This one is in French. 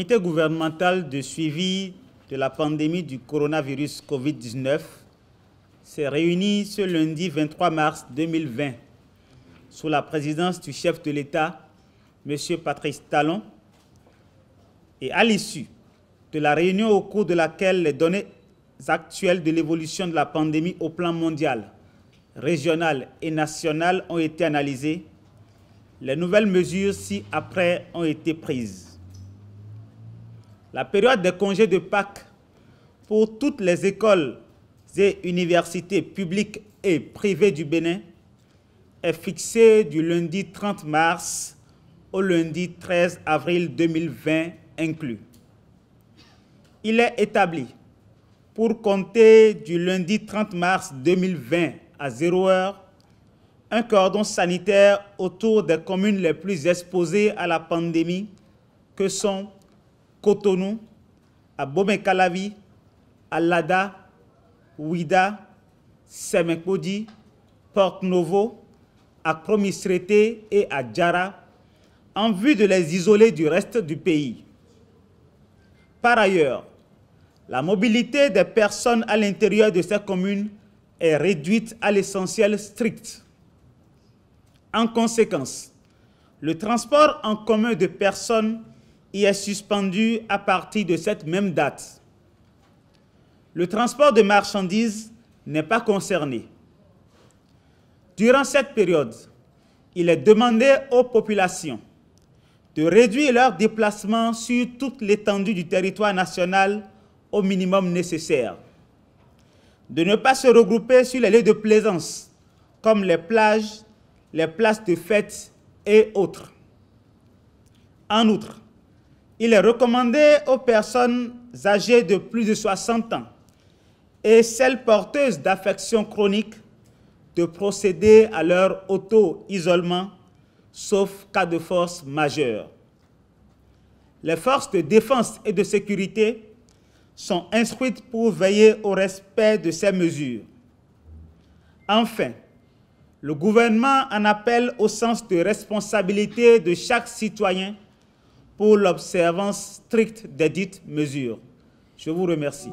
comité gouvernemental de suivi de la pandémie du coronavirus Covid-19 s'est réuni ce lundi 23 mars 2020 sous la présidence du chef de l'État, M. Patrice Talon, et à l'issue de la réunion au cours de laquelle les données actuelles de l'évolution de la pandémie au plan mondial, régional et national ont été analysées, les nouvelles mesures ci-après ont été prises. La période des congés de Pâques pour toutes les écoles et universités publiques et privées du Bénin est fixée du lundi 30 mars au lundi 13 avril 2020 inclus. Il est établi, pour compter du lundi 30 mars 2020 à 0 heure, un cordon sanitaire autour des communes les plus exposées à la pandémie que sont Cotonou, Abomey-Calavi, Alada, Ouida, Semenkodi, Porte-Novo, Akro-Misrété et Adjara, en vue de les isoler du reste du pays. Par ailleurs, la mobilité des personnes à l'intérieur de ces communes est réduite à l'essentiel strict. En conséquence, le transport en commun de personnes y est suspendu à partir de cette même date. Le transport de marchandises n'est pas concerné. Durant cette période, il est demandé aux populations de réduire leurs déplacements sur toute l'étendue du territoire national au minimum nécessaire, de ne pas se regrouper sur les lieux de plaisance comme les plages, les places de fête et autres. En outre, il est recommandé aux personnes âgées de plus de 60 ans et celles porteuses d'affections chroniques de procéder à leur auto-isolement, sauf cas de force majeure. Les forces de défense et de sécurité sont instruites pour veiller au respect de ces mesures. Enfin, le gouvernement en appelle au sens de responsabilité de chaque citoyen pour l'observance stricte des dites mesures. Je vous remercie.